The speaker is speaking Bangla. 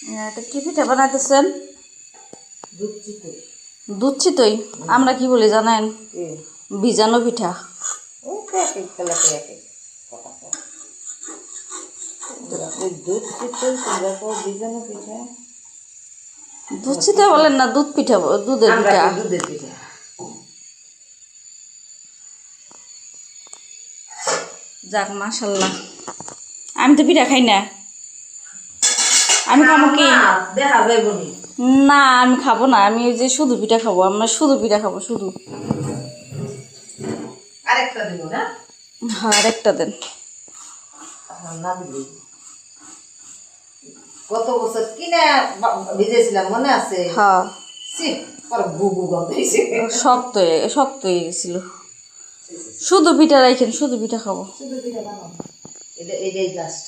এটা কি পিঠা বানাইতেছেন? দুধ চিতই। দুধ চিতই আমরা কি বলি জানেন? ভিজানো পিঠা। ওই তো এক এক এলাকায় এক এক কথা কয়। ওই দুধ চিতই তোমরা কও ভিজানো পিঠা। দুধ চিতই বলেন না, দুধ পিঠা, দুধের আমরা পিঠা। কই দুধের পিঠা। যাক মাশাল্লাহ। আমি তো পিঠা খাই না। আমি খাবো কি? দেখা যাইব নি। না আমি খাবো না, আমি ওই যে শুধু পিঠা খাবো, আমরা শুধু পিঠা খাবো শুধু। আরেকটা দিব না? হ্যাঁ আরেকটা দেন। না দিবি। কত বছর কিনে ভিজেছিলাম মনে আছে? হ্যাঁ পরে গুগু গন্ধ হয়েছে। শক্ত শক্ত হয়ে গেছিল। শুধু পিঠা রাখেন, শুধু পিঠা খাবো। শুধু পিঠা বানাও। এটাই জাস্ট।